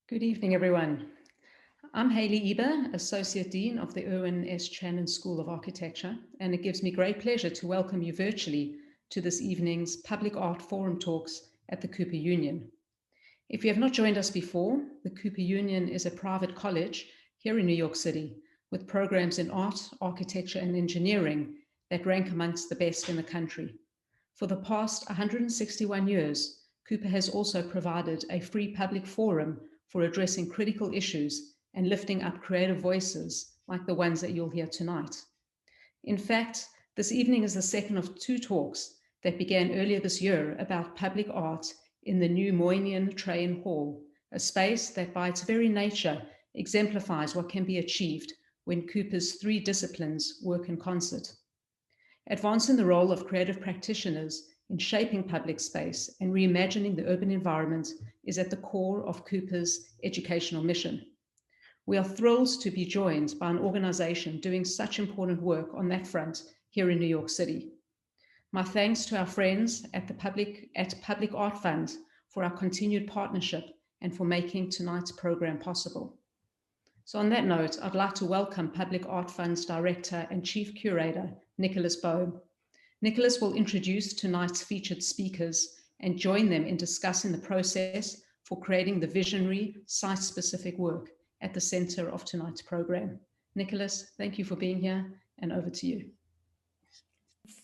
Good evening, everyone. I'm Hayley Eber, Associate Dean of the Erwin S. Channon School of Architecture, and it gives me great pleasure to welcome you virtually to this evening's Public Art Forum talks at the Cooper Union. If you have not joined us before, the Cooper Union is a private college here in New York City with programs in art, architecture, and engineering that rank amongst the best in the country. For the past 161 years, Cooper has also provided a free public forum for addressing critical issues and lifting up creative voices like the ones that you'll hear tonight. In fact, this evening is the second of two talks that began earlier this year about public art in the new Moynihan Train Hall, a space that by its very nature exemplifies what can be achieved when Cooper's three disciplines work in concert. Advancing the role of creative practitioners in shaping public space and reimagining the urban environment is at the core of Cooper's educational mission. We are thrilled to be joined by an organization doing such important work on that front here in New York City. My thanks to our friends at Public Art Fund for our continued partnership and for making tonight's program possible. So on that note, I'd like to welcome Public Art Fund's Director and Chief Curator, Nicholas Beau. Nicholas will introduce tonight's featured speakers and join them in discussing the process for creating the visionary, site-specific work at the center of tonight's program. Nicholas, thank you for being here, and over to you.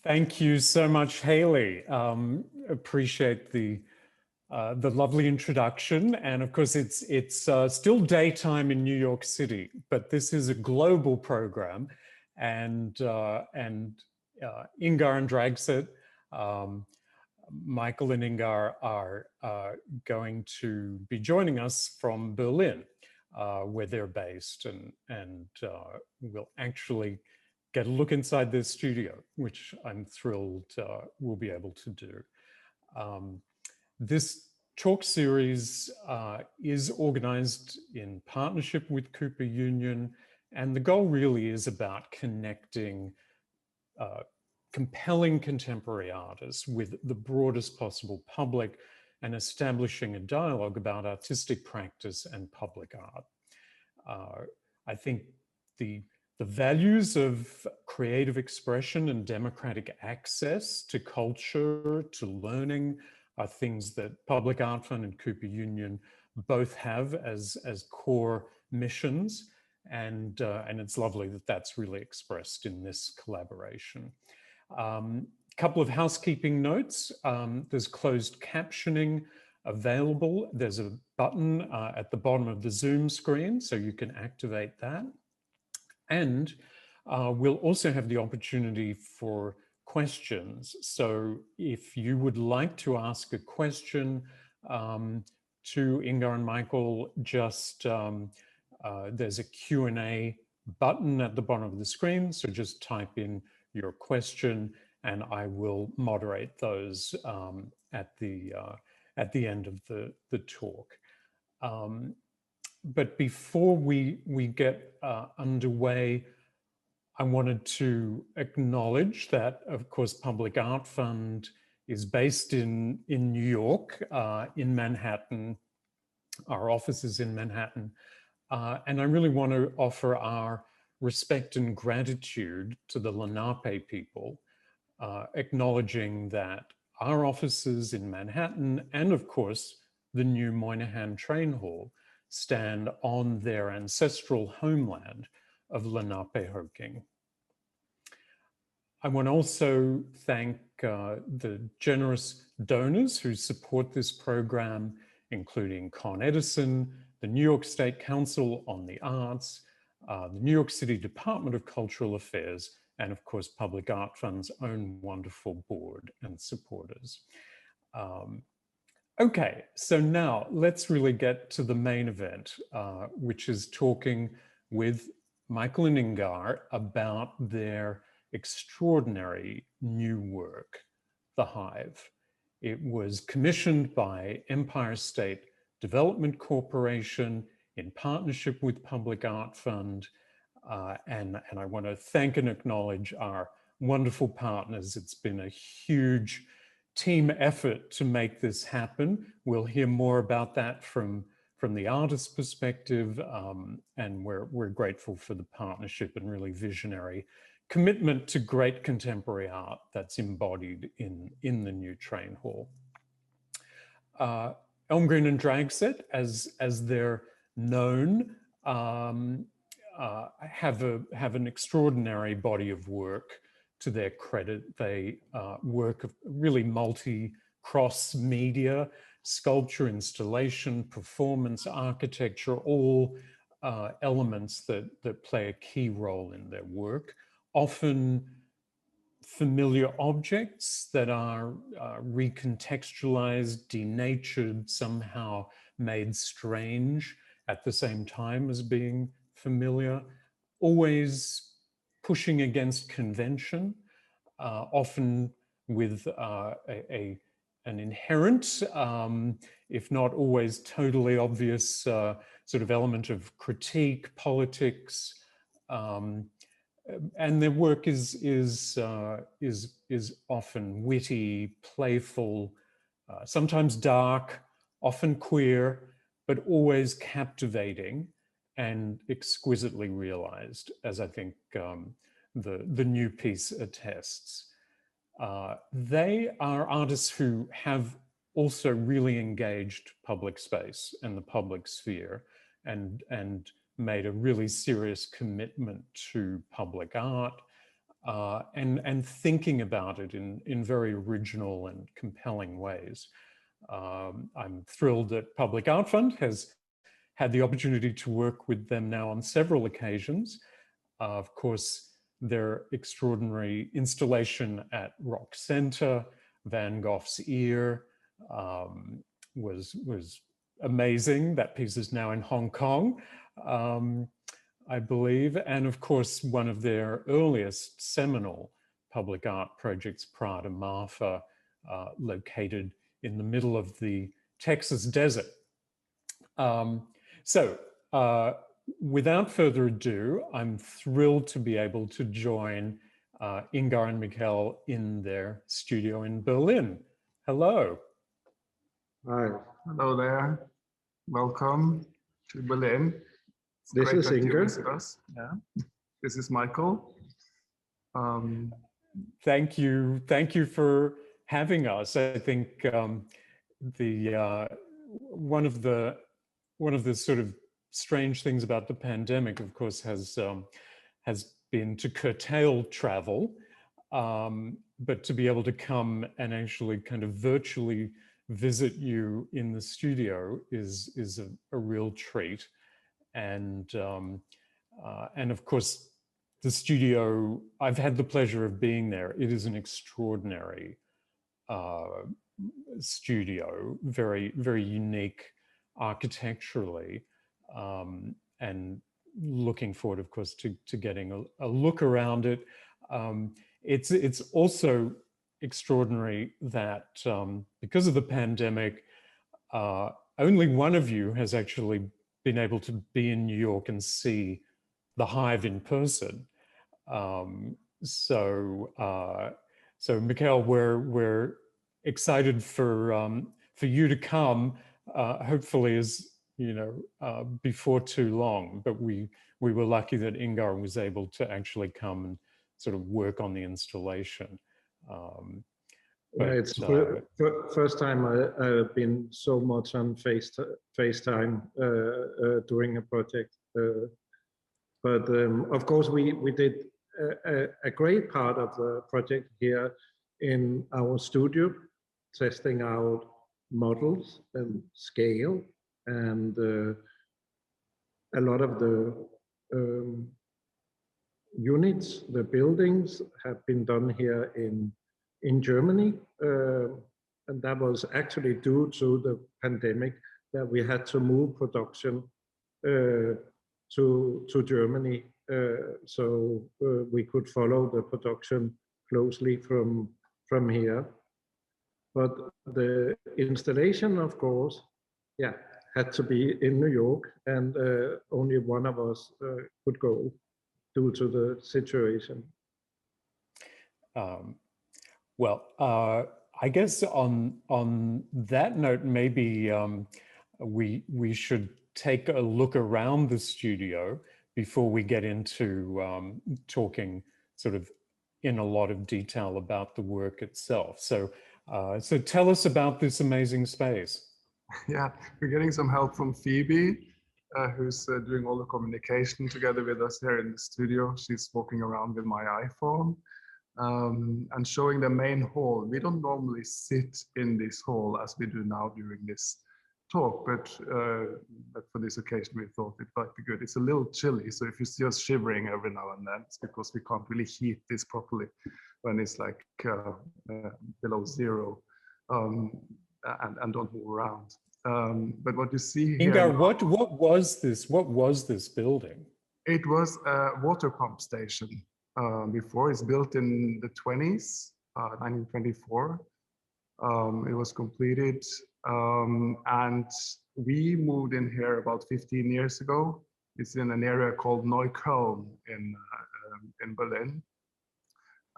Thank you so much, Hayley. Appreciate the lovely introduction. And of course, it's still daytime in New York City, but this is a global program. And Ingar and Dragset, Michael and Ingar are going to be joining us from Berlin, where they're based, and we'll actually get a look inside their studio, which I'm thrilled we'll be able to do. This talk series is organized in partnership with Cooper Union, and the goal really is about connecting compelling contemporary artists with the broadest possible public and establishing a dialogue about artistic practice and public art. I think the values of creative expression and democratic access to culture, to learning, are things that Public Art Fund and Cooper Union both have as core missions. And it's lovely that that's really expressed in this collaboration. Couple of housekeeping notes. There's closed captioning available. There's a button at the bottom of the Zoom screen, so you can activate that. And we'll also have the opportunity for questions. So if you would like to ask a question to Ingar and Michael, just there's a Q&A button at the bottom of the screen. So just type in your question and I will moderate those at the end of the talk. But before we get underway, I wanted to acknowledge that, of course, Public Art Fund is based in New York, in Manhattan. Our office is in Manhattan. And I really want to offer our respect and gratitude to the Lenape people, acknowledging that our offices in Manhattan and, of course, the new Moynihan Train Hall stand on their ancestral homeland of Lenapehoking. I want to also thank the generous donors who support this program, including Con Edison, the New York State Council on the Arts, the New York City Department of Cultural Affairs, and of course, Public Art Fund's own wonderful board and supporters. Okay, so now let's really get to the main event, which is talking with Michael and Ingar about their extraordinary new work, The Hive. It was commissioned by Empire State Development Corporation in partnership with Public Art Fund. And I want to thank and acknowledge our wonderful partners. It's been a huge team effort to make this happen. We'll hear more about that from from the artist's perspective, and we're grateful for the partnership and really visionary commitment to great contemporary art that's embodied in the new train hall. Elmgreen Dragset, as they're known, have an extraordinary body of work to their credit. They work of really cross media, sculpture, installation, performance, architecture, all elements that play a key role in their work. Often familiar objects that are recontextualized, denatured, somehow made strange at the same time as being familiar, always pushing against convention, often with an inherent, if not always totally obvious, sort of element of critique, politics, and their work is often witty, playful, sometimes dark, often queer, but always captivating and exquisitely realized, as I think the new piece attests. They are artists who have also really engaged public space and the public sphere, and made a really serious commitment to public art, and thinking about it in very original and compelling ways. I'm thrilled that Public Art Fund has had the opportunity to work with them now on several occasions. Of course, their extraordinary installation at Rock Center, Van Gogh's Ear, was amazing. That piece is now in Hong Kong, I believe. And of course, one of their earliest seminal public art projects, Prada Marfa, located in the middle of the Texas desert. Without further ado, I'm thrilled to be able to join Ingar and Mikkel in their studio in Berlin. Hello. Hi. Hello there. Welcome to Berlin. It's this is Ingar. Yeah. This is Michael. Thank you for having us. I think one of the sort of strange things about the pandemic, of course, has been to curtail travel, but to be able to come and actually kind of virtually visit you in the studio is a real treat. And of course, the studio, I've had the pleasure of being there. It is an extraordinary studio, very, very unique architecturally, and looking forward, of course, to getting a look around it. It's also extraordinary that because of the pandemic, only one of you has actually been able to be in New York and see the Hive in person. So Mikkel, we're excited for you to come. Hopefully, as you know, before too long. But we were lucky that Ingar was able to actually come and sort of work on the installation. It's the first time I've been so much on FaceTime during a project. But of course, we did a great part of the project here in our studio, testing out models and scale, and a lot of the units, the buildings have been done here in Germany, and that was actually due to the pandemic that we had to move production to Germany, so we could follow the production closely from here. But the installation, of course, yeah, had to be in New York, and only one of us could go due to the situation. Well, I guess on that note, maybe we should take a look around the studio before we get into talking sort of in a lot of detail about the work itself. So, so tell us about this amazing space. Yeah, we're getting some help from Phoebe, who's doing all the communication together with us here in the studio. She's walking around with my iPhone and showing the main hall. We don't normally sit in this hall as we do now during this talk, but for this occasion we thought it might be good. It's a little chilly, so if you see us shivering every now and then, it's because we can't really heat this properly when it's like below zero and don't move around. But what you see here— Ingar, what was this? What was this building? It was a water pump station before. It's built in the 20s, 1924. It was completed, and we moved in here about 15 years ago. It's in an area called Neukölln in Berlin.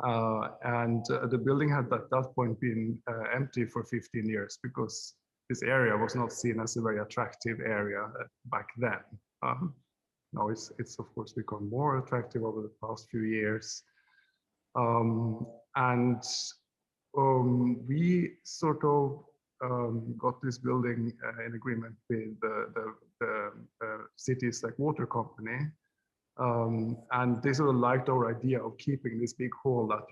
And the building had at that point been empty for 15 years because this area was not seen as a very attractive area back then. Now it's of course become more attractive over the past few years. We sort of got this building in agreement with the city's like water company, and they sort of liked our idea of keeping this big hall that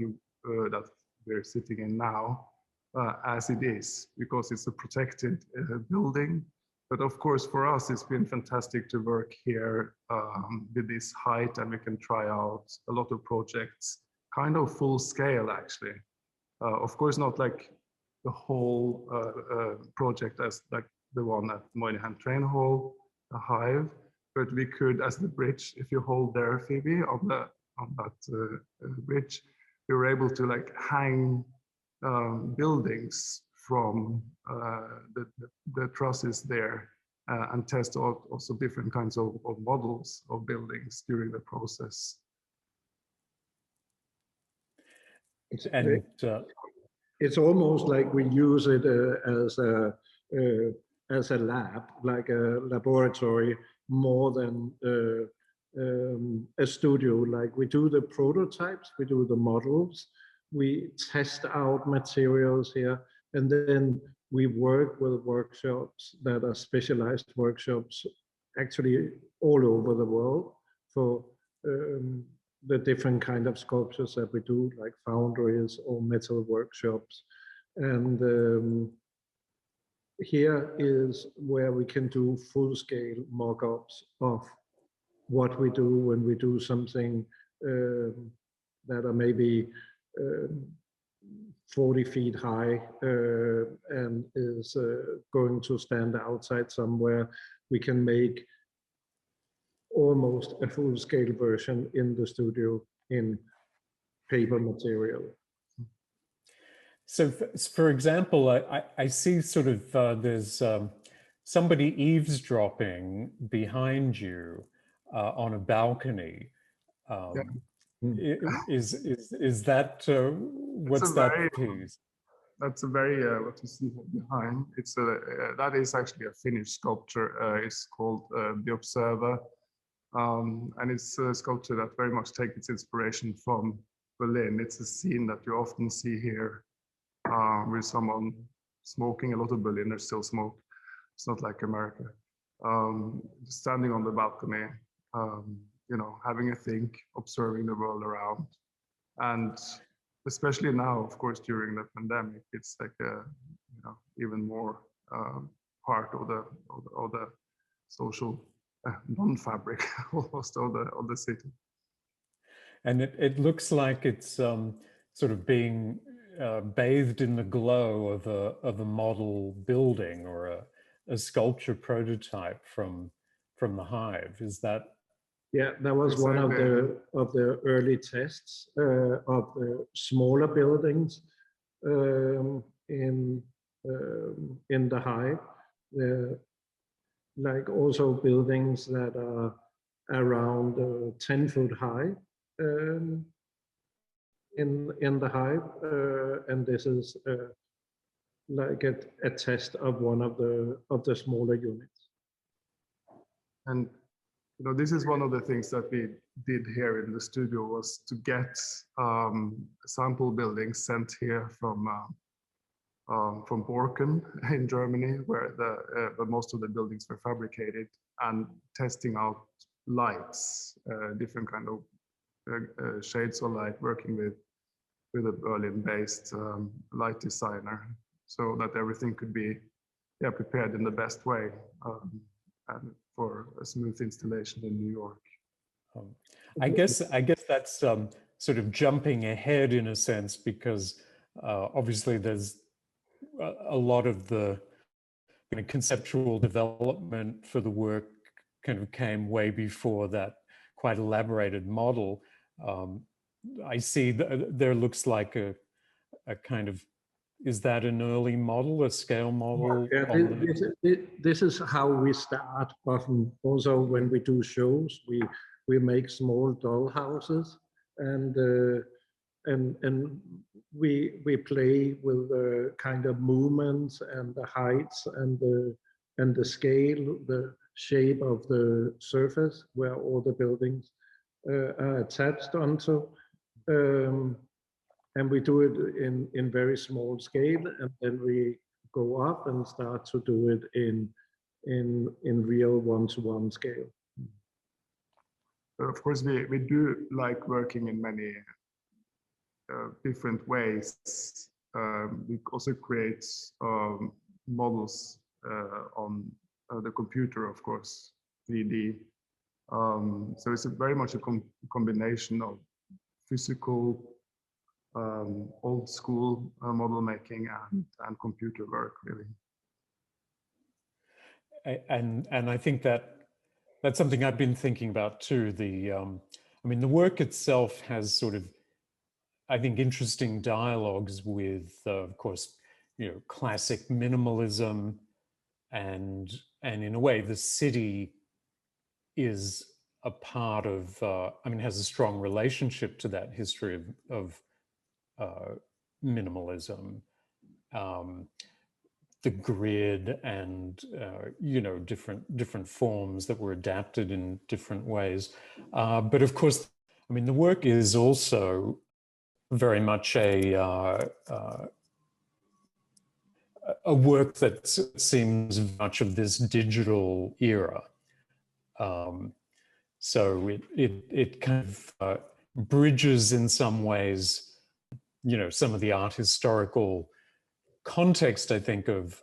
that we're sitting in now as it is, because it's a protected building. But of course, for us, it's been fantastic to work here with this height, and we can try out a lot of projects, kind of full scale, actually. Of course, not like the whole project as like the one at Moynihan Train Hall, the Hive, but we could, as the bridge, if you hold there, Phoebe, on that bridge, we were able to like hang buildings from the trusses there and test out also different kinds of models of buildings during the process. It's almost like we use it as a lab, like a laboratory, more than a studio. Like we do the prototypes, we do the models, we test out materials here, and then we work with workshops that are specialized workshops actually all over the world for the different kind of sculptures that we do, like foundries or metal workshops. And here is where we can do full-scale mock-ups of what we do when we do something that are maybe 40 feet high and is going to stand outside somewhere. We can make almost a full-scale version in the studio in paper material. So, for example, I see sort of there's somebody eavesdropping behind you on a balcony. Yeah. Is that what's that piece? That's a very what you see behind. It's that is actually a Finnish sculpture. It's called The Observer, and it's a sculpture that very much takes its inspiration from Berlin. It's a scene that you often see here with someone smoking. A lot of Berliners still smoke. It's not like America. Standing on the balcony, you know, having a think, observing the world around, and especially now, of course, during the pandemic, it's like a, you know, even more part of the social non-fabric almost of the city. And it looks like it's sort of being bathed in the glow of a model building or a sculpture prototype from the Hive. Is that? Yeah, that was one of the early tests of the smaller buildings in the Hive. Like also buildings that are around 10 foot high in the Hive, and this is like a test of one of the smaller units. And this is one of the things that we did here in the studio, was to get sample buildings sent here from Borken in Germany, where most of the buildings were fabricated, and testing out lights, different kind of shades of light, working with a Berlin-based light designer, so that everything could be prepared in the best way and for a smooth installation in New York. I guess that's sort of jumping ahead in a sense, because obviously there's a lot of the conceptual development for the work kind of came way before that quite elaborated model. I see there looks like a kind of, is that an early model, a scale model? Yeah, this is how we start often. Also, when we do shows, we make small doll houses, and we play with the kind of movements and the heights and the scale, the shape of the surface where all the buildings are attached onto. And we do it in very small scale, and then we go up and start to do it in real one-to-one scale. Of course, we do like working in many different ways. We also create models on the computer, of course, 3D. So it's very much a combination of physical, old school model making and computer work, really. And I think that's something I've been thinking about too. I mean, the work itself has sort of, I think, interesting dialogues with, of course, classic minimalism, and in a way, the city is a part of, I mean, has a strong relationship to that history of minimalism, the grid, and different forms that were adapted in different ways. But of course, I mean, the work is also very much a work that seems much of this digital era. So it kind of bridges in some ways, some of the art historical context, I think, of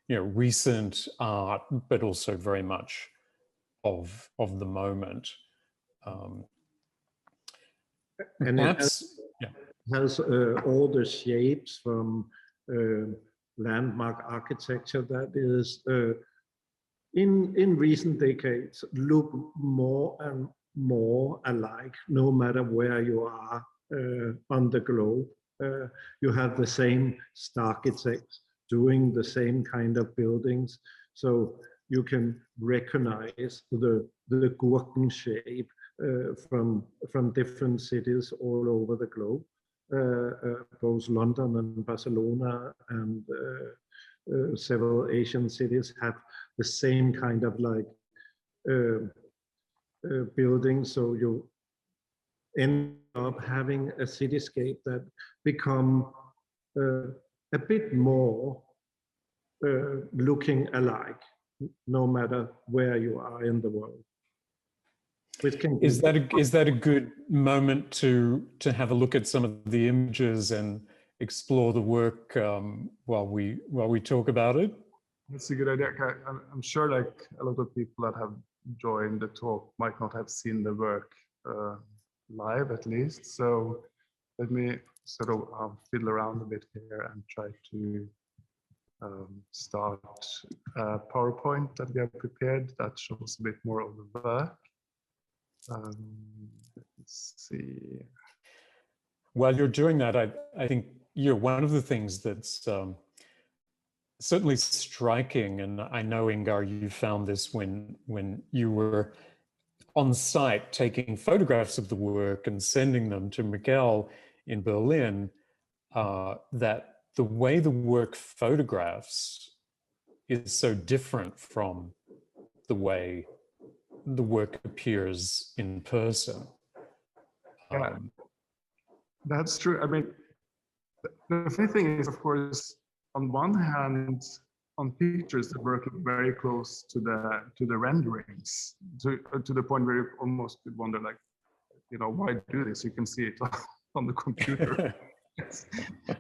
recent art, but also very much of the moment. And perhaps, it has all the shapes from landmark architecture that is in recent decades look more and more alike, no matter where you are on the globe. You have the same architects doing the same kind of buildings, so you can recognize the Gogh shape from different cities all over the globe. Both London and Barcelona and several Asian cities have the same kind of buildings, so you end up having a cityscape that become a bit more looking alike, no matter where you are in the world. Is that a good moment to have a look at some of the images and explore the work while we talk about it? That's a good idea. I'm sure like a lot of people that have joined the talk might not have seen the work live, at least. So let me sort of fiddle around a bit here and try to start a PowerPoint that we have prepared that shows a bit more of the work. Let's see. While you're doing that, I think one of the things that's certainly striking, and I know, Ingar, you found this when you were on site taking photographs of the work and sending them to Miguel in Berlin, that the way the work photographs is so different from the way the work appears in person. Yeah, that's true. I mean, the funny thing is, of course, on one hand, on pictures, the work look very close to the renderings, to the point where you almost could wonder, like, you know, why do this? You can see it on the computer.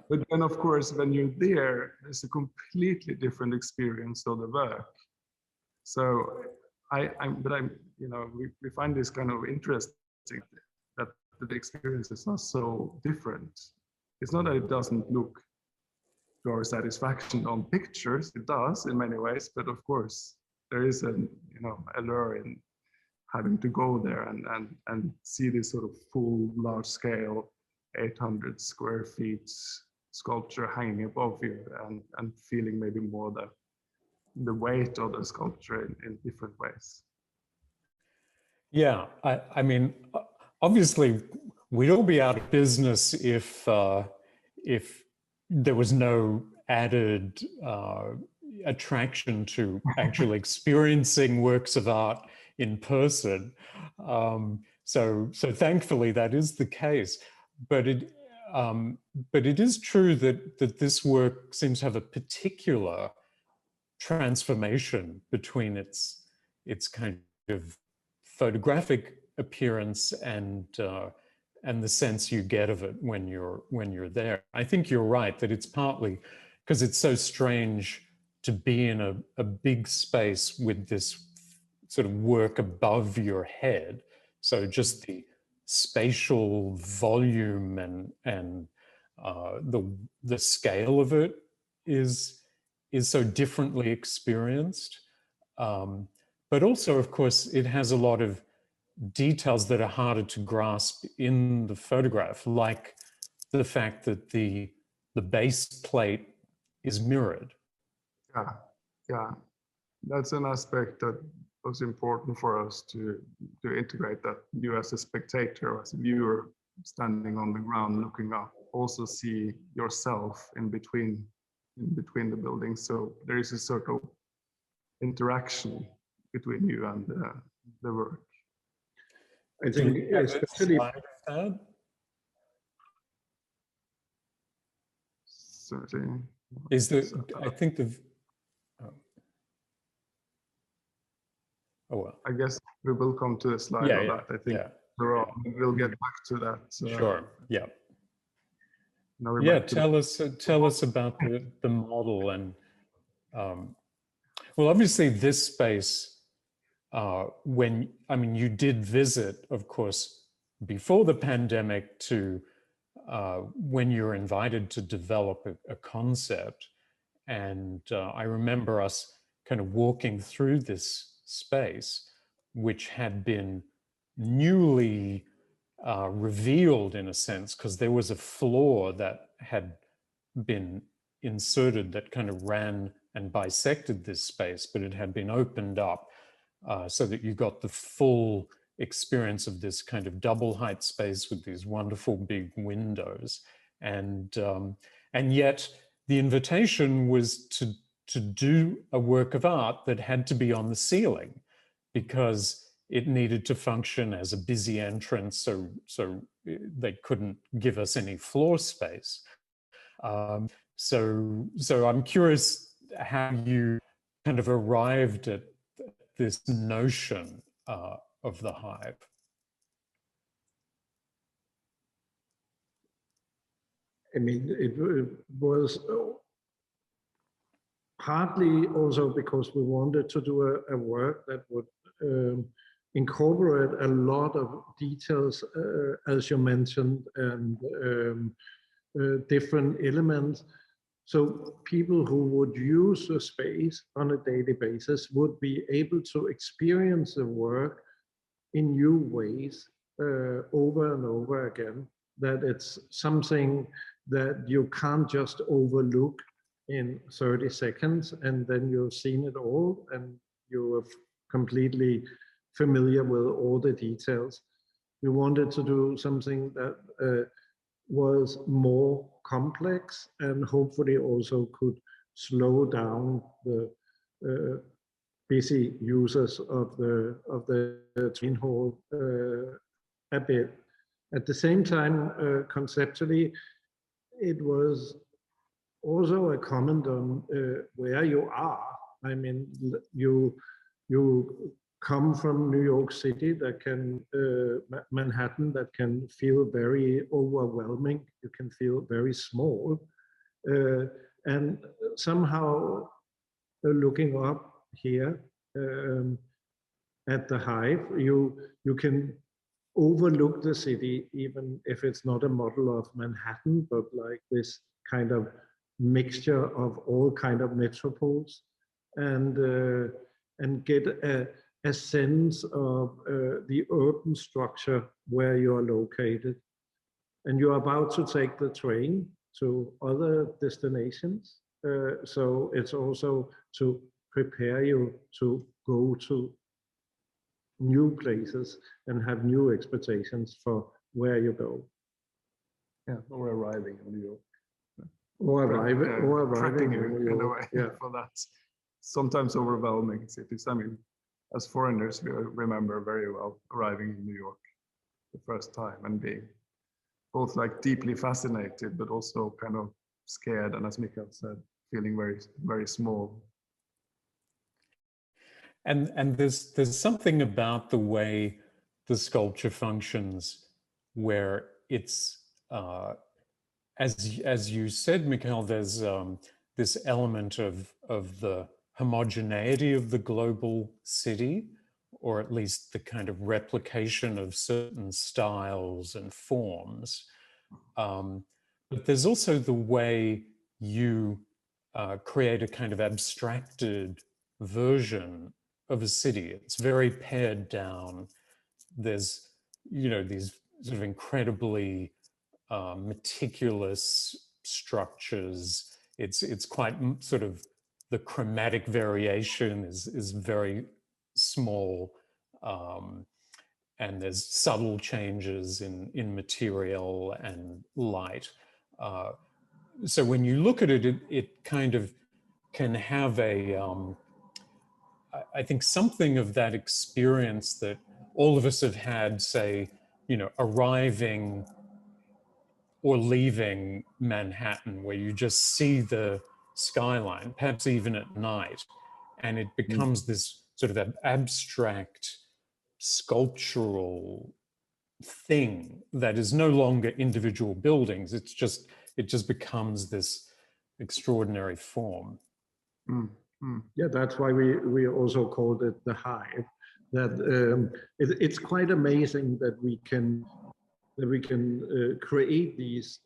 But then, of course, when you're there, it's a completely different experience of the work. So you know, we find this kind of interesting that the experiences are so different. It's not that it doesn't look to our satisfaction on pictures. It does in many ways, but of course there is an, you know, allure in having to go there and see this sort of full, large scale, 800 square feet sculpture hanging above you, and feeling maybe more the weight of the sculpture in different ways. Yeah, I mean, obviously, we'd all be out of business if there was no added attraction to actually experiencing works of art in person. So thankfully that is the case. But it is true that this work seems to have a particular transformation between its kind of photographic appearance and the sense you get of it when you're there. I think you're right that it's partly because it's so strange to be in a big space with this sort of work above your head. So just the spatial volume and the scale of it is so differently experienced. But also, of course, it has a lot of details that are harder to grasp in the photograph, like the fact that the base plate is mirrored. Yeah, that's an aspect that was important for us to integrate, that you as a spectator, as a viewer, standing on the ground looking up, also see yourself in between the buildings. So there is a sort of interaction between you and the work. I think especially certainly is the I think the oh well. I guess we will come to the slide of that. I think we'll get back to that. Sure. Yeah. Tell us about the model and well, obviously this space. When you did visit, of course, before the pandemic to when you were invited to develop a concept, and I remember us kind of walking through this space, which had been newly revealed in a sense, because there was a floor that had been inserted that kind of ran and bisected this space, but it had been opened up so that you got the full experience of this kind of double height space with these wonderful big windows. And yet the invitation was to do a work of art that had to be on the ceiling because it needed to function as a busy entrance, so they couldn't give us any floor space. So I'm curious how you kind of arrived at this notion of the Hive. I mean, it was partly also because we wanted to do a work that would incorporate a lot of details, as you mentioned, and different elements. So people who would use the space on a daily basis would be able to experience the work in new ways over and over again. That it's something that you can't just overlook in 30 seconds and then you've seen it all and you're completely familiar with all the details. We wanted to do something that was more complex and hopefully also could slow down the busy users of the train hall a bit. At the same time, conceptually, it was also a comment on where you are. I mean, you come from New York City, that can Manhattan, that can feel very overwhelming. You can feel very small, and somehow looking up here at the Hive, you can overlook the city, even if it's not a model of Manhattan, but like this kind of mixture of all kind of metropoles, and get a sense of the urban structure where you are located. And you're about to take the train to other destinations. So it's also to prepare you to go to new places and have new expectations for where you go. Yeah, or arriving in New York. Or arriving in New York. In a way, yeah. For that sometimes overwhelming cities. I mean, as foreigners, we remember very well arriving in New York the first time and being both like deeply fascinated, but also kind of scared, and as Mikael said, feeling very, very small. And there's something about the way the sculpture functions where it's, as you said, Mikael, there's this element of the homogeneity of the global city, or at least the kind of replication of certain styles and forms. But there's also the way you create a kind of abstracted version of a city. It's very pared down. There's, you know, these sort of incredibly meticulous structures. It's quite sort of, the chromatic variation is very small, and there's subtle changes in material and light. So when you look at it, it kind of can have a, I think something of that experience that all of us have had, say, you know, arriving or leaving Manhattan, where you just see the skyline, perhaps even at night, and it becomes this sort of abstract sculptural thing that is no longer individual buildings. It just becomes this extraordinary form. Yeah, that's why we also called it the Hive. That it's quite amazing that we can create these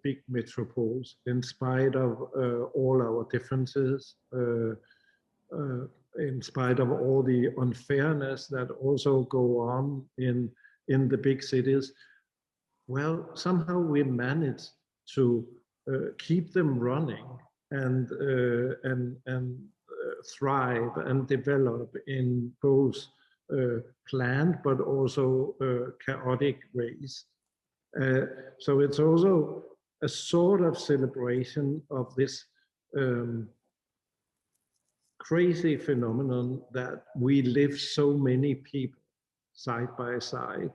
big metropoles in spite of all our differences, in spite of all the unfairness that also go on in the big cities. Well, somehow we manage to keep them running and thrive and develop in both planned but also chaotic ways. So it's also a sort of celebration of this crazy phenomenon that we live so many people side by side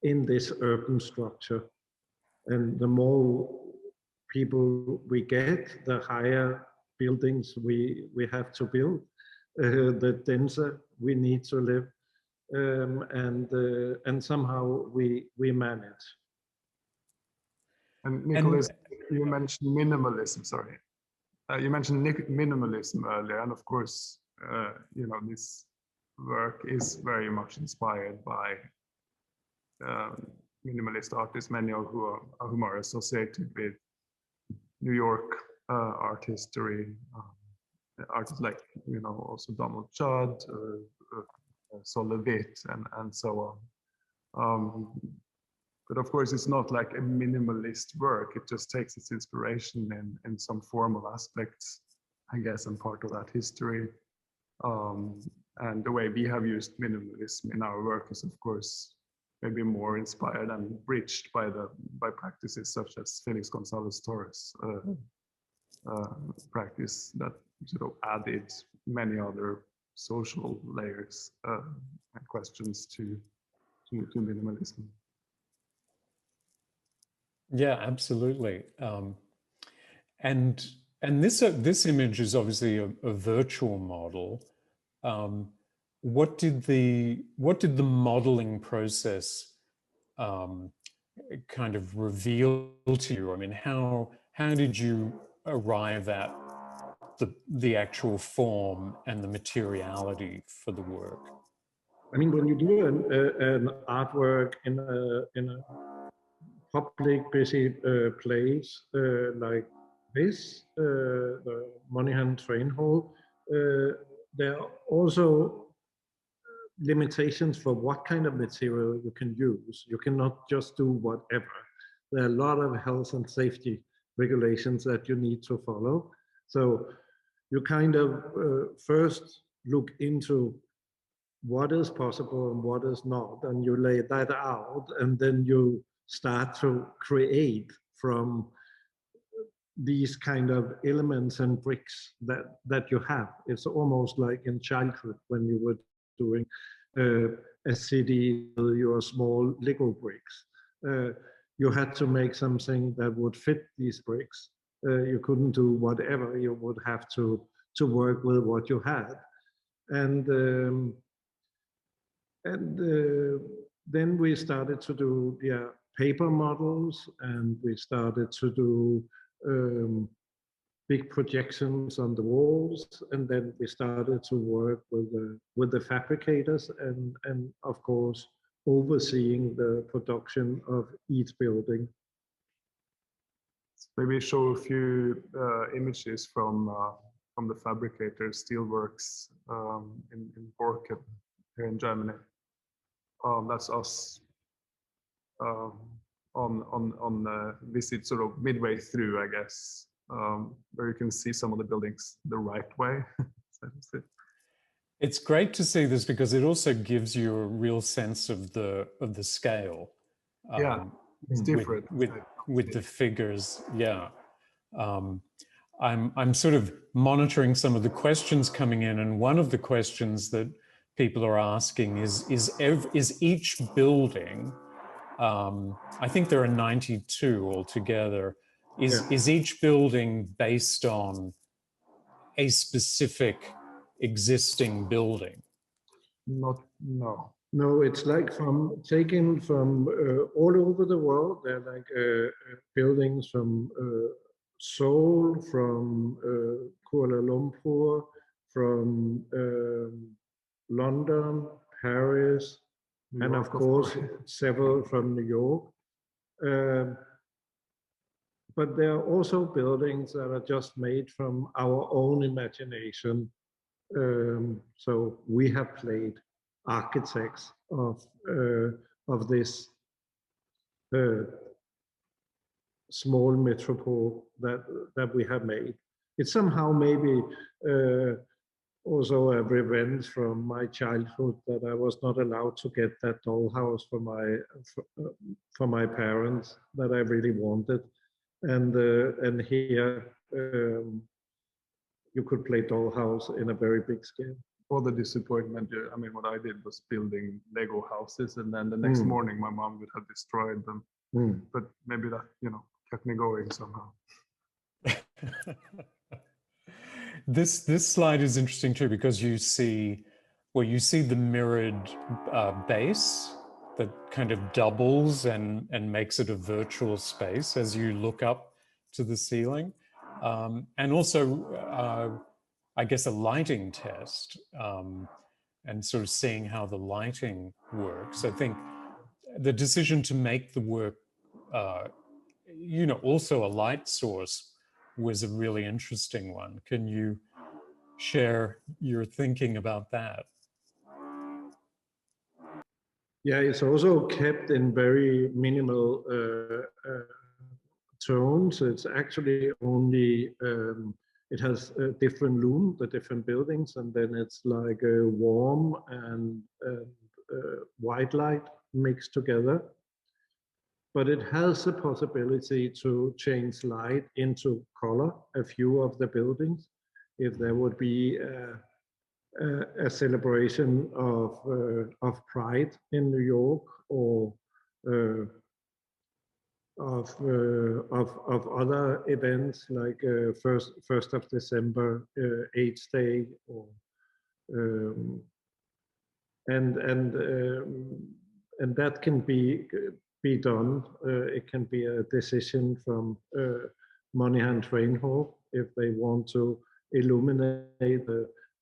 in this urban structure. And the more people we get, the higher buildings we have to build, the denser we need to live, and somehow we manage. And Nicholas, you mentioned minimalism. Sorry, you mentioned minimalism earlier, and of course, you know, this work is very much inspired by minimalist artists, many of whom are associated with New York art history. Artists like, you know, also Donald Judd, Solevit, and so on. But of course, it's not like a minimalist work. It just takes its inspiration in some formal aspects, I guess, and part of that history. And the way we have used minimalism in our work is, of course, maybe more inspired and bridged by practices such as Felix Gonzalez Torres' practice that sort of added many other social layers and questions to minimalism. Yeah, absolutely. And this image is obviously a virtual model. What did the modeling process kind of reveal to you? I mean, how did you arrive at the actual form and the materiality for the work? I mean, when you do an artwork in a public busy place like this, the Moynihan Train Hall, there are also limitations for what kind of material you can use. You cannot just do whatever. There are a lot of health and safety regulations that you need to follow. So you kind of first look into what is possible and what is not, and you lay that out, and then you start to create from these kind of elements and bricks that you have. It's almost like in childhood when you were doing a city with your small Lego bricks. You had to make something that would fit these bricks. You couldn't do whatever. You would have to work with what you had, and then we started to do paper models, and we started to do big projections on the walls, and then we started to work with the fabricators and of course overseeing the production of each building. Maybe show a few images from the fabricator steelworks in Borken here in Germany. That's us on visit sort of midway through, I guess, where you can see some of the buildings the right way. It's great to see this because it also gives you a real sense of the scale. Yeah, it's different with the figures. Yeah, I'm sort of monitoring some of the questions coming in, and one of the questions that people are asking is each building, I think there are 92 altogether, is each building based on a specific existing building? No, it's like taken from all over the world. They're like buildings from Seoul, from Kuala Lumpur, from London, Paris, and of course several from New York. But there are also buildings that are just made from our own imagination. So we have played architects of this small metropole that we have made. It's somehow maybe also a revenge from my childhood that I was not allowed to get that dollhouse for my parents that I really wanted, and here you could play dollhouse in a very big scale. For the disappointment, I mean, what I did was building Lego houses, and then the next morning my mom would have destroyed them. But maybe that, kept me going somehow. This slide is interesting too, because you see the mirrored base that kind of doubles and makes it a virtual space as you look up to the ceiling, and also I guess a lighting test, and sort of seeing how the lighting works. I think the decision to make the work, also a light source, was a really interesting one. Can you share your thinking about that? Yeah, it's also kept in very minimal tones. It's actually only, it has a different loom, the different buildings, and then it's like a warm and white light mixed together. But it has the possibility to change light into color, a few of the buildings. If there would be a celebration of Pride in New York, or of other events like first of December, AIDS Day, or and that can be done. It can be a decision from Moynihan Train Hall if they want to illuminate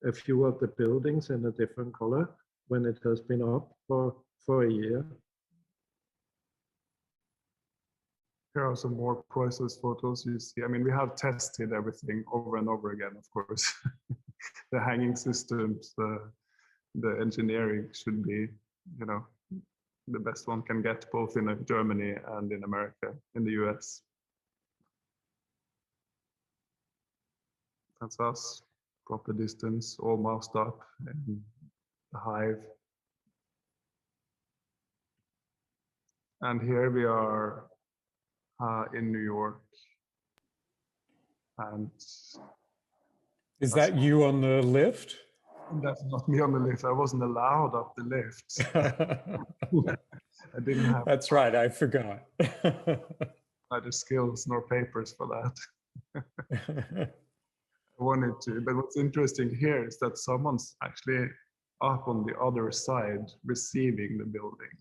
a few of the buildings in a different color when it has been up for a year. Here are some more priceless photos you see. I mean, we have tested everything over and over again, of course. The hanging systems, the engineering should be, you know, the best one can get, both in Germany and in America, in the US. That's us, proper distance, all masked up, and the Hive. And here we are in New York. And is that you on the lift? That's not me on the lift. I wasn't allowed up the lift. I didn't have. That's right, I forgot. Neither skills nor papers for that. I wanted to, but what's interesting here is that someone's actually up on the other side receiving the building,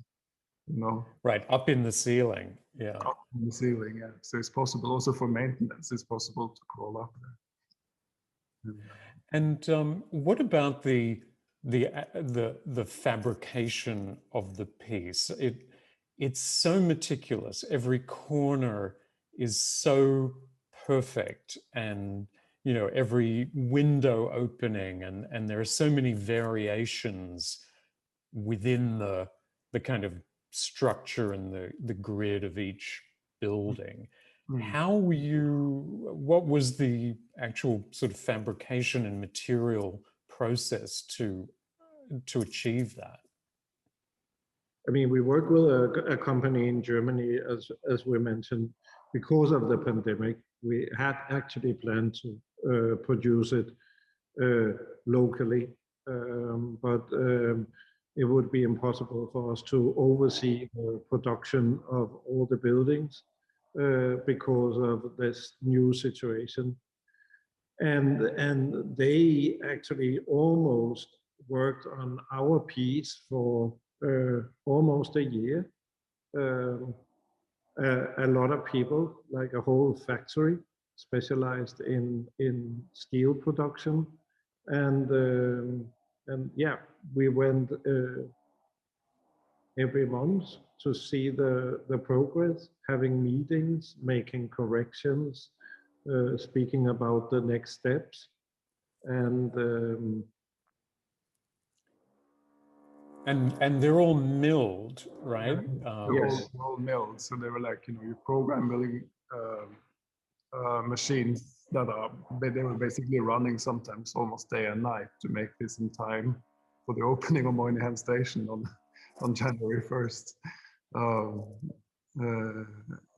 you know? Right, up in the ceiling, yeah. Up in the ceiling, yeah. So it's possible also for maintenance, it's possible to crawl up there. And what about the fabrication of the piece? It's so meticulous. Every corner is so perfect, and you know, every window opening, and there are so many variations within the kind of structure and the grid of each building. How were what was the actual sort of fabrication and material process to achieve that? I mean, we work with a company in Germany, as we mentioned. Because of the pandemic, we had actually planned to produce it locally, but it would be impossible for us to oversee the production of all the buildings because of this new situation. And they actually almost worked on our piece for almost a year. A lot of people, like a whole factory, specialized in steel production, and yeah, we went every month to see the progress, having meetings, making corrections, speaking about the next steps, and they're all milled, right? Yes. All milled. So they were like, you know, you program milling machines that they were basically running sometimes almost day and night to make this in time for the opening of Moynihan Station on January 1st.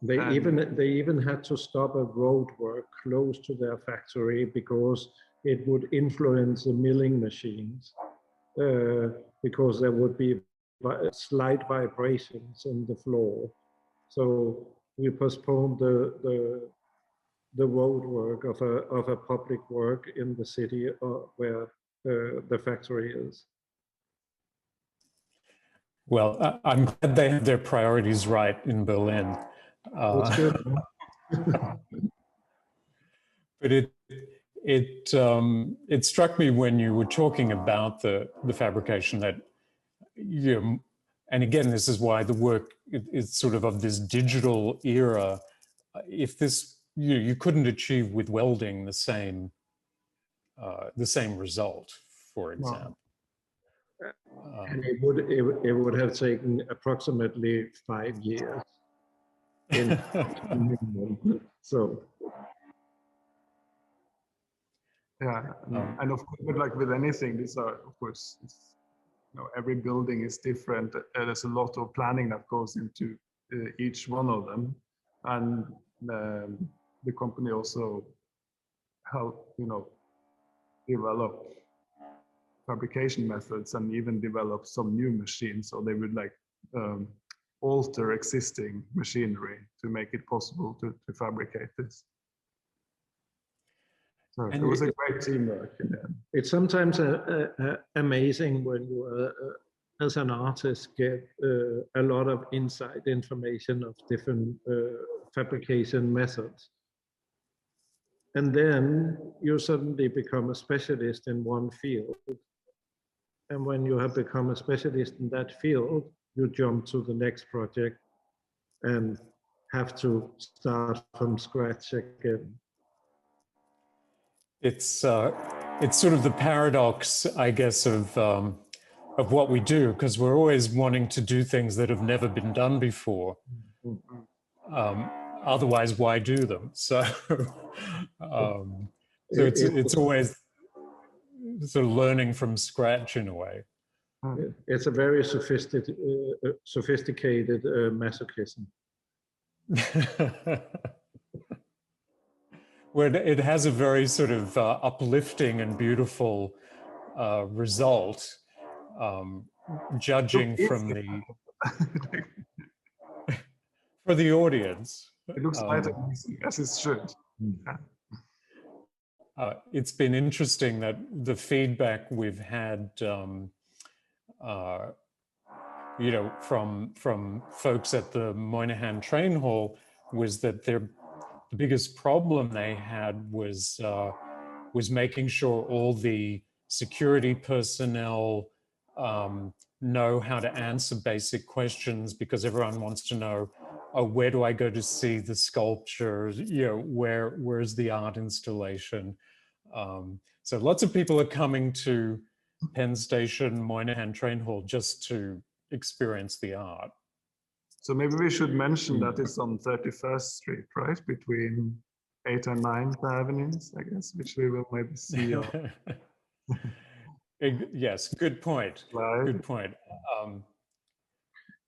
They even had to stop a road work close to their factory because it would influence the milling machines, because there would be slight vibrations in the floor. So we postponed the road work of a public work in the city where the factory is. Well, I'm glad they have their priorities right in Berlin. That's good. But it struck me when you were talking about the fabrication that, you know, and again, this is why the work is sort of this digital era. If this, you couldn't achieve with welding the same result, for example. And it would have taken approximately 5 years. So. Yeah, and of course, but like with anything, these are, of course, you know, every building is different. There's a lot of planning that goes into each one of them, and the company also help, you know, develop fabrication methods and even develop some new machines. So they would like alter existing machinery to make it possible to fabricate this. So it was a great teamwork. It's sometimes amazing when you, as an artist, get a lot of inside information of different fabrication methods. And then you suddenly become a specialist in one field. And when you have become a specialist in that field, you jump to the next project and have to start from scratch again. It's sort of the paradox, I guess, of what we do, because we're always wanting to do things that have never been done before. Otherwise, why do them? So, it's always sort of learning from scratch in a way. It's a very sophisticated masochism. Well, it has a very sort of uplifting and beautiful result, judging from the for the audience. It looks quite amazing, as it should. It's been interesting that the feedback we've had, you know, from folks at the Moynihan Train Hall was that the biggest problem they had was making sure all the security personnel know how to answer basic questions, because everyone wants to know, oh, where do I go to see the sculpture? You know, where's the art installation? So lots of people are coming to Penn Station, Moynihan Train Hall just to experience the art. So maybe we should mention that it's on 31st Street, right? Between 8th and 9th Avenues, I guess, which we will maybe see. Yes, good point. Right. Good point.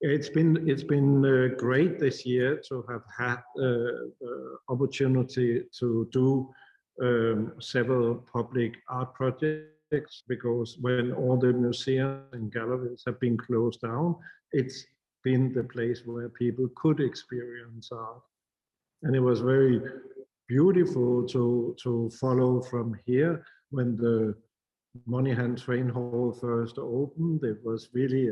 It's been great this year to have had the opportunity to do several public art projects, because when all the museums and galleries have been closed down, it's been the place where people could experience art. And it was very beautiful to follow from here. When the Moynihan Train Hall first opened, it was really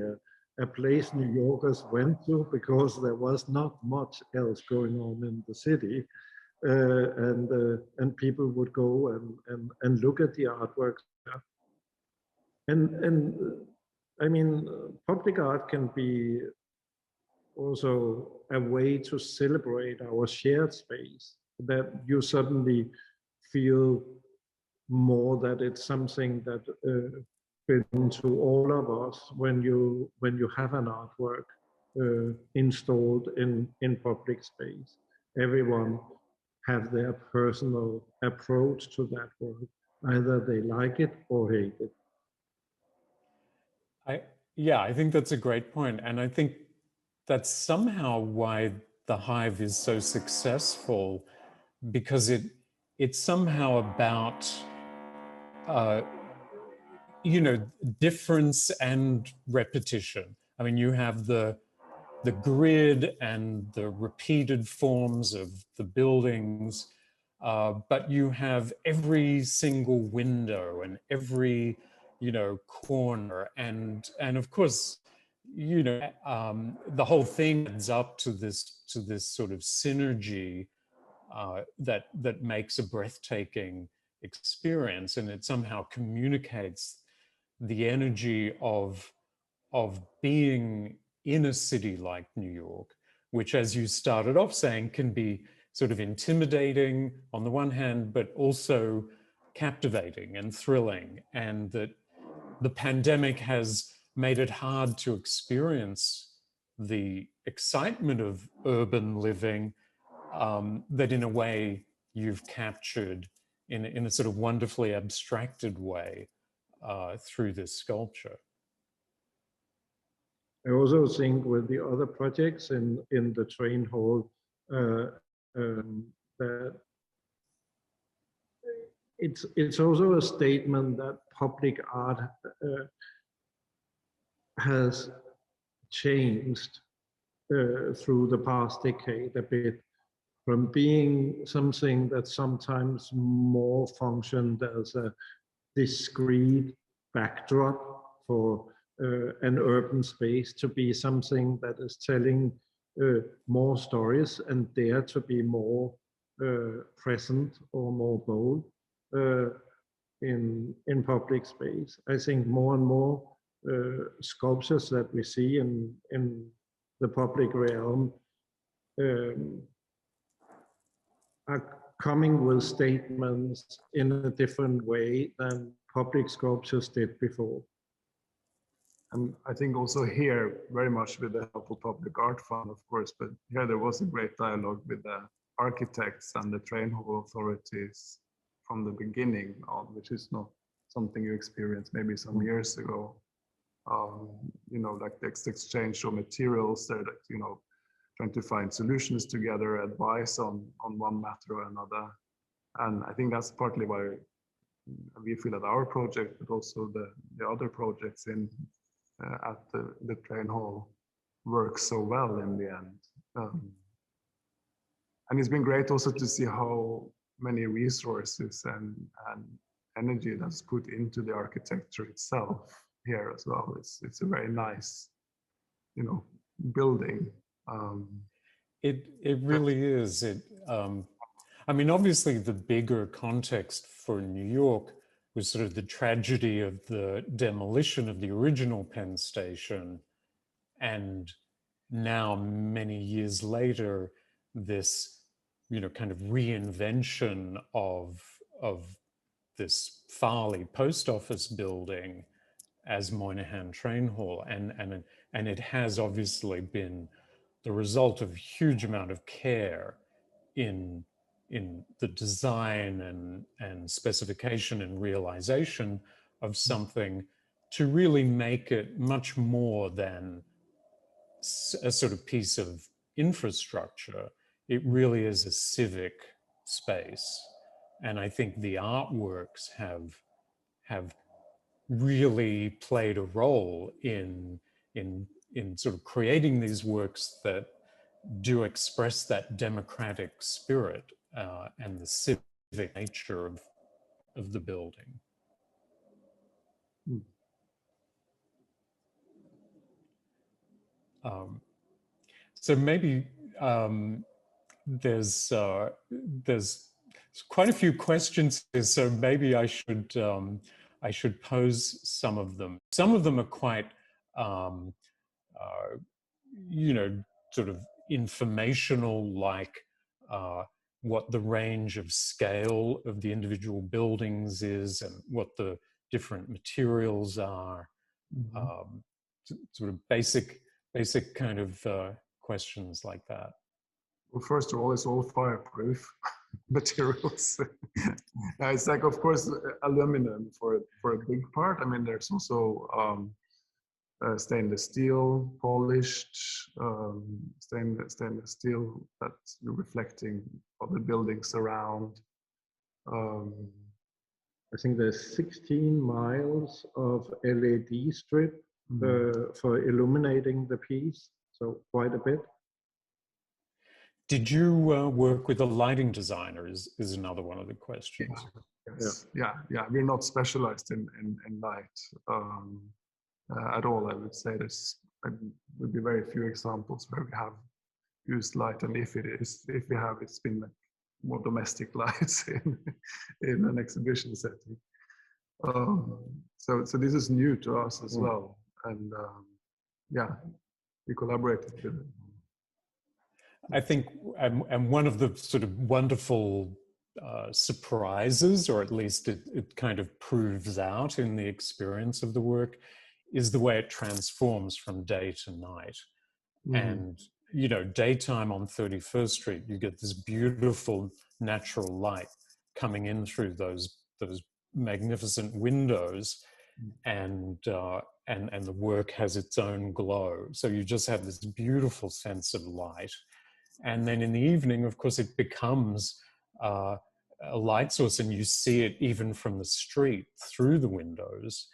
a place New Yorkers went to, because there was not much else going on in the city. And people would go and look at the artwork. And I mean, public art can be also a way to celebrate our shared space, that you suddenly feel more that it's something that belongs to all of us when you have an artwork installed in public space. Everyone have their personal approach to that work. Either they like it or hate it. Yeah, I think that's a great point. And I think that's somehow why the Hive is so successful, because it's somehow about, you know, difference and repetition. I mean, you have the grid and the repeated forms of the buildings, but you have every single window and every, you know, corner, and of course, you know, the whole thing adds up to this sort of synergy that makes a breathtaking experience, and it somehow communicates the energy of being in a city like New York, which, as you started off saying, can be sort of intimidating on the one hand, but also captivating and thrilling, and that the pandemic has made it hard to experience the excitement of urban living that in a way you've captured in a sort of wonderfully abstracted way through this sculpture. I also think with the other projects in the train hall, that it's also a statement that public art has changed through the past decade a bit, from being something that sometimes more functioned as a discrete backdrop for an urban space to be something that is telling more stories and dare to be more present or more bold in public space. I think more and more sculptures that we see in the public realm are coming with statements in a different way than public sculptures did before. And I think also here, very much with the help of Public Art Fund, of course, but here there was a great dialogue with the architects and the train hall authorities from the beginning on, which is not something you experienced maybe some years ago. You know, like the exchange of materials there, that, you know, trying to find solutions together, advice on one matter or another. And I think that's partly why we feel that our project, but also the other projects in at the train hall work so well in the end. And it's been great also to see how many resources and energy that's put into the architecture itself here as well. It's a very nice, you know, building. It really is. I mean, obviously the bigger context for New York was sort of the tragedy of the demolition of the original Penn Station, and now many years later, this, you know, kind of reinvention of this Farley post office building as Moynihan Train Hall, and it has obviously been the result of a huge amount of care in the design and specification and realization of something to really make it much more than a sort of piece of infrastructure. It really is a civic space. And I think the artworks have really played a role in sort of creating these works that do express that democratic spirit and the civic nature of the building. So maybe there's quite a few questions here, so maybe I should pose some of them. Some of them are quite, you know, sort of informational, like what the range of scale of the individual buildings is and what the different materials are. Sort of basic kind of questions like that. Well, first of all, it's all fireproof materials. It's like, of course, aluminum for a big part. I mean, there's also stainless steel, polished stainless steel that's reflecting other buildings around. I think there's 16 miles of LED strip for illuminating the piece, so quite a bit. Did you work with a lighting designer is another one of the questions. Yes. Yeah. We're not specialized in light at all. I would say would be very few examples where we have used light, and if we have, it's been like more domestic lights in an exhibition setting. So this is new to us as well, and yeah, we collaborated with it. I think, and one of the sort of wonderful surprises, or at least it kind of proves out in the experience of the work, is the way it transforms from day to night. And, you know, daytime on 31st Street, you get this beautiful natural light coming in through those magnificent windows, and the work has its own glow. So you just have this beautiful sense of light. And then in the evening, of course, it becomes a light source, and you see it even from the street through the windows.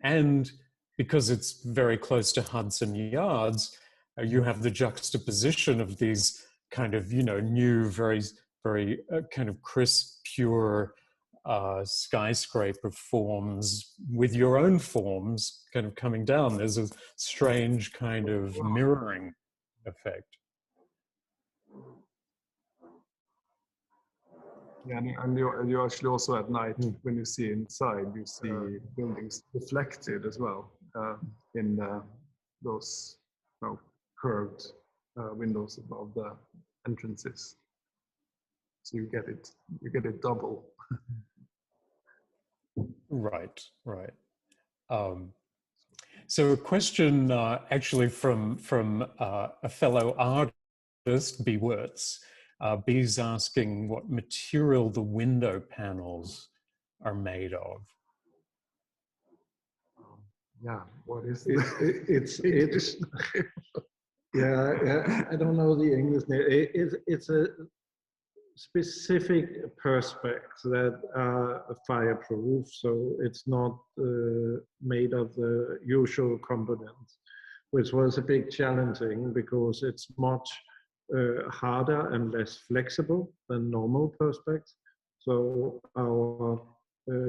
And because it's very close to Hudson Yards, you have the juxtaposition of these kind of, new, very, very kind of crisp, pure skyscraper forms with your own forms kind of coming down. There's a strange kind of mirroring effect. Yeah, and you actually also at night, when you see inside, you see buildings reflected as well in those curved windows above the entrances. So you get it double. Right. So a question actually from a fellow artist, Beau. B's asking what material the window panels are made of. Yeah, what is it's yeah, I don't know the English name. It's a specific perspex that are fireproof, so it's not made of the usual components, which was a big challenging because it's much harder and less flexible than normal perspex. So our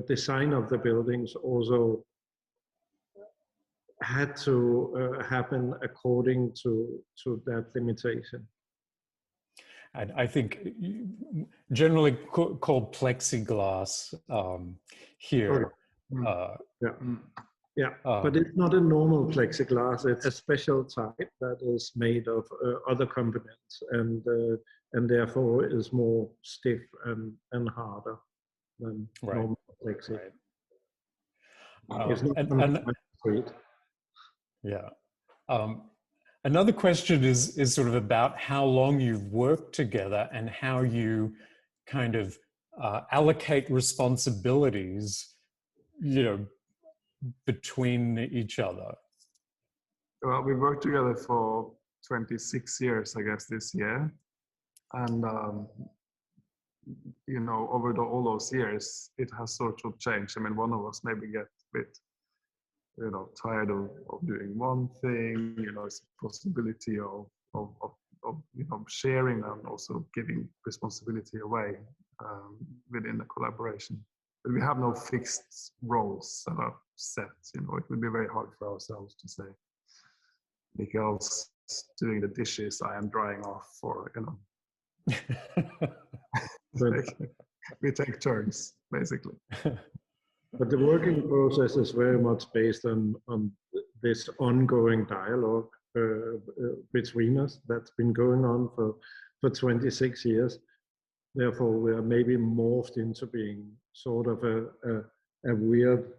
design of the buildings also had to happen according to that limitation. And I think generally called plexiglass here. Yeah, but it's not a normal plexiglass. It's a special type that is made of other components and therefore is more stiff and harder than normal plexi. Right. It's not Yeah. Another question is sort of about how long you've worked together and how you kind of allocate responsibilities, between each other. Well, we worked together for 26 years, I guess, this year. And, over all those years, it has sort of changed. I mean, one of us maybe get a bit, tired of doing one thing, it's a possibility of sharing and also giving responsibility away within the collaboration. But we have no fixed roles that are set, it would be very hard for ourselves to say, Mikael's doing the dishes, I am drying off, or, we take turns, basically. But the working process is very much based on this ongoing dialogue between us that's been going on for 26 years. Therefore, we are maybe morphed into being sort of a weird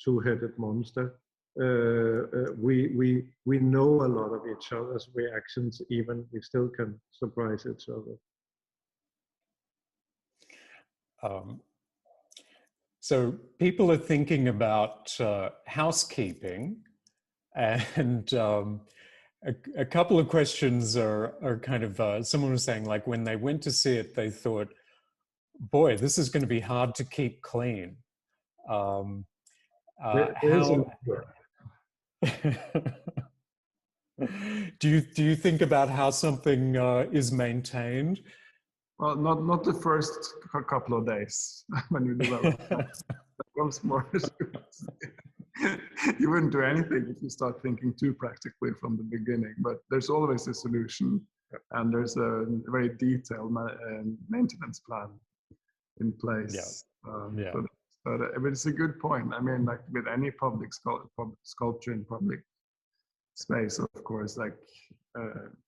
two-headed monster. We know a lot of each other's reactions, even we still can surprise each other. So people are thinking about housekeeping, and a couple of questions are kind of, someone was saying, like, when they went to see it, they thought, boy, this is going to be hard to keep clean. Do you think about how something is maintained? Well, not the first couple of days when you develop. That comes more. You wouldn't do anything if you start thinking too practically from the beginning. But there's always a solution, and there's a very detailed maintenance plan in place. But it's a good point. I mean, like with any public sculpture in public space, of course, like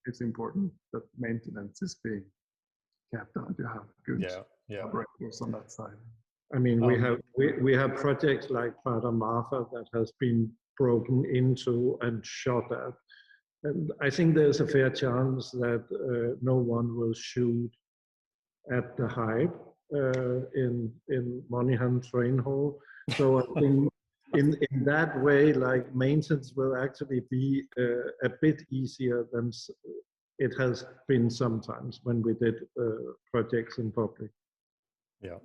it's important that maintenance is being kept on. You have good operators on that side. I mean, we have projects like Prada Marfa that has been broken into and shot at, and I think there's a fair chance that no one will shoot at the Hive in Moynihan Train Hall. So I think in that way, like, maintenance will actually be a bit easier than it has been sometimes when we did projects in public. Yeah.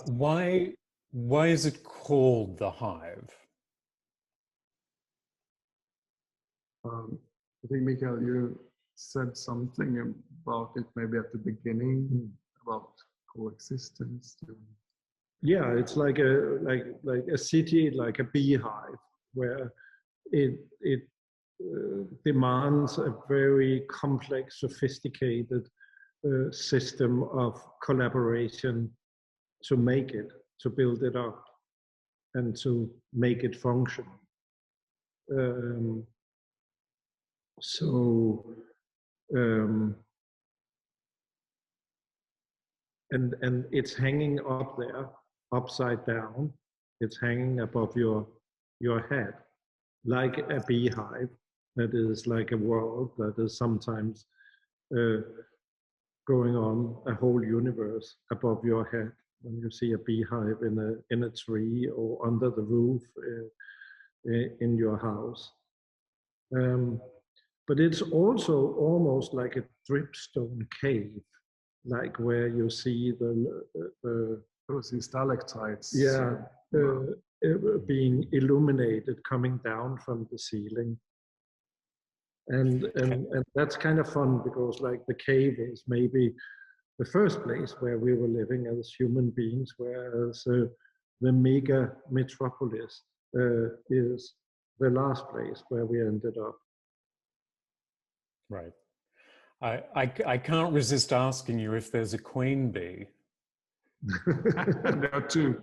Why is it called the Hive? I think, Mikael, you said something about it maybe at the beginning about coexistence. Yeah, it's like a city, like a beehive, where it demands a very complex, sophisticated system of collaboration to make it, to build it up, and to make it function. And it's hanging up there, upside down. It's hanging above your head, like a beehive. That is like a world that is sometimes going on, a whole universe above your head. When you see a beehive in a tree or under the roof in your house. But it's also almost like a dripstone cave, like where you see those stalactites. Yeah, being illuminated coming down from the ceiling. And that's kind of fun because like the cave is maybe the first place where we were living as human beings, whereas the mega metropolis is the last place where we ended up. Right. I can't resist asking you if there's a queen bee. There are two.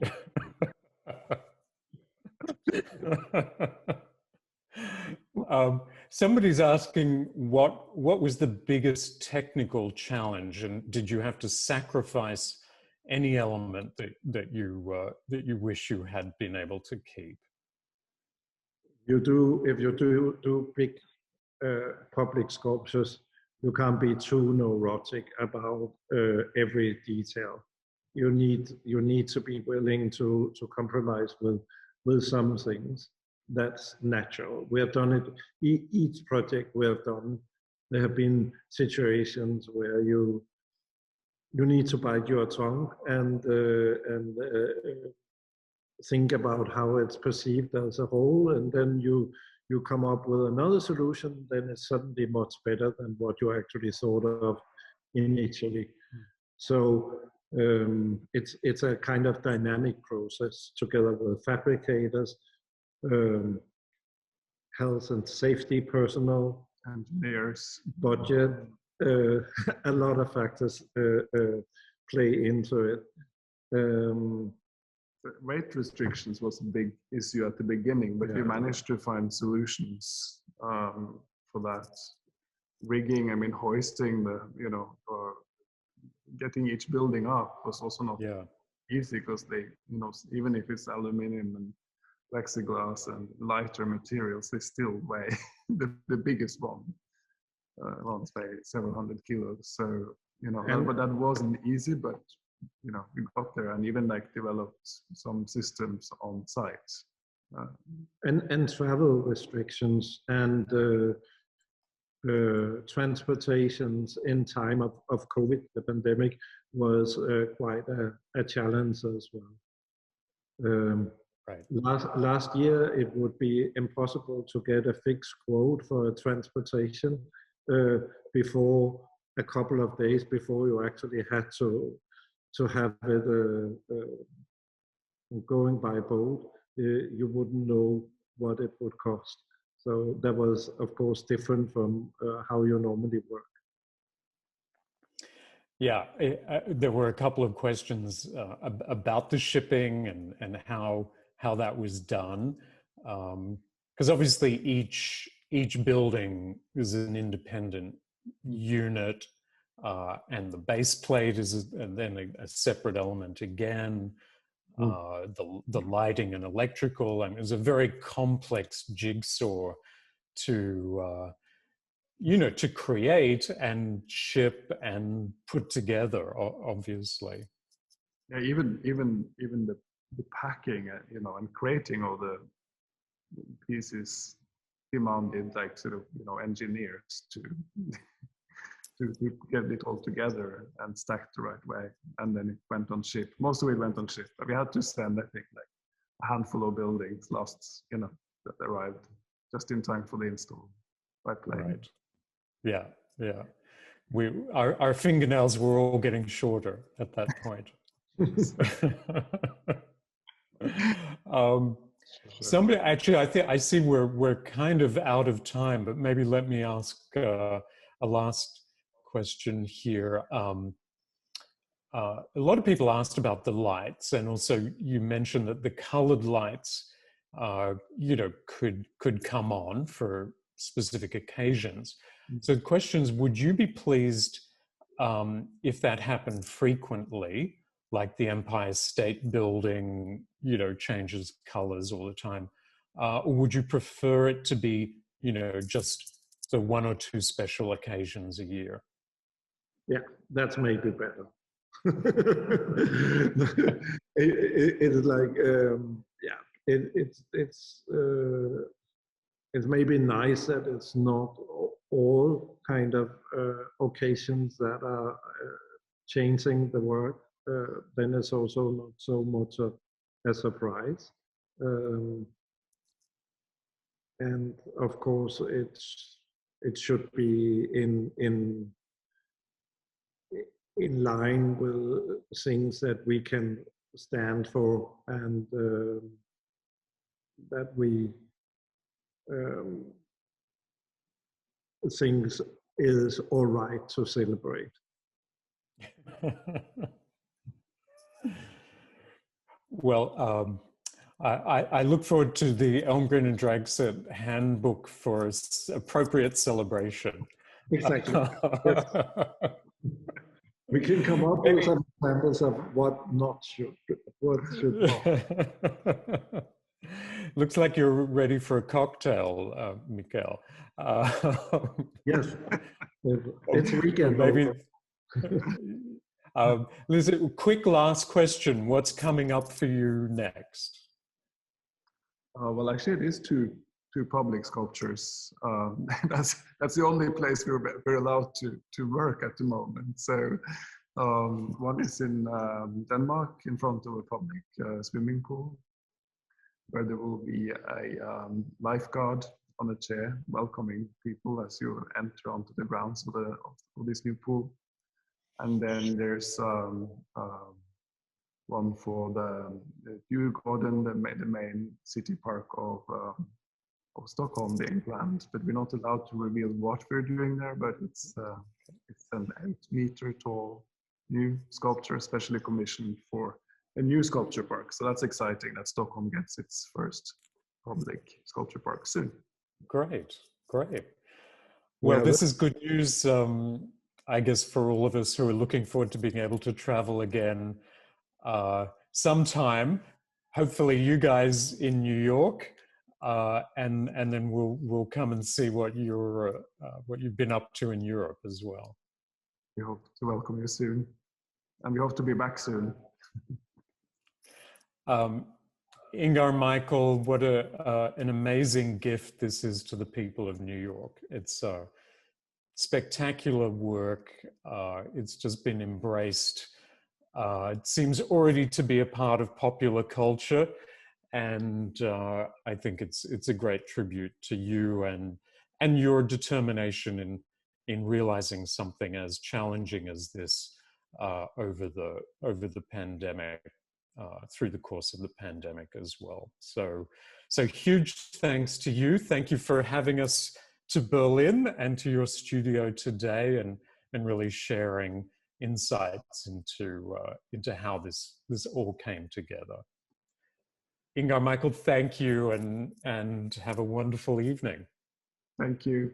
Somebody's asking what was the biggest technical challenge, and did you have to sacrifice any element that you wish you had been able to keep? If you do big public sculptures, you can't be too neurotic about every detail. You need to be willing to compromise with some things. That's natural. We have done it. Each project we have done, there have been situations where you need to bite your tongue and think about how it's perceived as a whole, and then you come up with another solution. Then it's suddenly much better than what you actually thought of initially. So it's a kind of dynamic process together with fabricators, health and safety personnel, engineers, budget. A lot of factors play into it. Weight restrictions was a big issue at the beginning, but we managed to find solutions for that. Rigging, I mean, hoisting or getting each building up was also not easy because they, even if it's aluminum and plexiglass and lighter materials, they still weigh the biggest one, say several hundred kilos. So, but that wasn't easy, but we got there and even like developed some systems on site. And travel restrictions and transportations in time of COVID, the pandemic, was quite a challenge as well. Right. Last year, it would be impossible to get a fixed quote for transportation before a couple of days before you actually had to have it going by boat. You wouldn't know what it would cost. So that was, of course, different from how you normally work. Yeah, there were a couple of questions about the shipping and how that was done, because obviously each building is an independent unit, and the base plate is and then a separate element again. The lighting and electrical. I mean, it's a very complex jigsaw to to create and ship and put together, obviously. Yeah, even the packing, and creating all the pieces demanded like sort of engineers to to get it all together and stacked the right way. And then it went on ship. Most of it went on ship, but we had to send, I think, like a handful of buildings last, that arrived just in time for the install by plane. Right. Yeah, yeah. Our fingernails were all getting shorter at that point. Somebody, actually, I see we're kind of out of time, but maybe let me ask a last question here. A lot of people asked about the lights, and also you mentioned that the colored lights, could come on for specific occasions. So the question is, would you be pleased if that happened frequently, like the Empire State Building, changes colors all the time? Or would you prefer it to be, just the 1 or 2 special occasions a year? Yeah, that's maybe better. It's like, it's maybe nice that it's not all kind of occasions that are changing the work. Then it's also not so much of a surprise. And of course, it should be in line with things that we can stand for, and that we things is all right to celebrate. Well, I look forward to the Elmgreen Dragset handbook for appropriate celebration. Exactly. Yes. We can come up with some examples of what should not. Looks like you're ready for a cocktail, Mikael. Yes, it's weekend. Maybe. Liz, quick last question. What's coming up for you next? Well, actually, it is two public sculptures. That's the only place we're allowed to work at the moment. So one is in Denmark, in front of a public swimming pool, where there will be a lifeguard on a chair welcoming people as you enter onto the grounds of this new pool. And then there's one for the Djurgården, the main city park of Stockholm being planned, but we're not allowed to reveal what we're doing there. But it's an 8-meter tall new sculpture, specially commissioned for a new sculpture park. So that's exciting that Stockholm gets its first public sculpture park soon. Great, great. Well, Yeah, this is good news, I guess, for all of us who are looking forward to being able to travel again sometime. Hopefully, you guys in New York, and then we'll come and see what you've been up to in Europe as well. We hope to welcome you soon, and we hope to be back soon. Ingar, Michael, what an amazing gift this is to the people of New York. It's spectacular work. It's just been embraced. It seems already to be a part of popular culture, and I think it's a great tribute to you and your determination in realizing something as challenging as this over the pandemic. Through the course of the pandemic as well. So huge thanks to you. Thank you for having us to Berlin and to your studio today, and really sharing insights into how this all came together. Ingar, Michael, thank you, and have a wonderful evening. Thank you.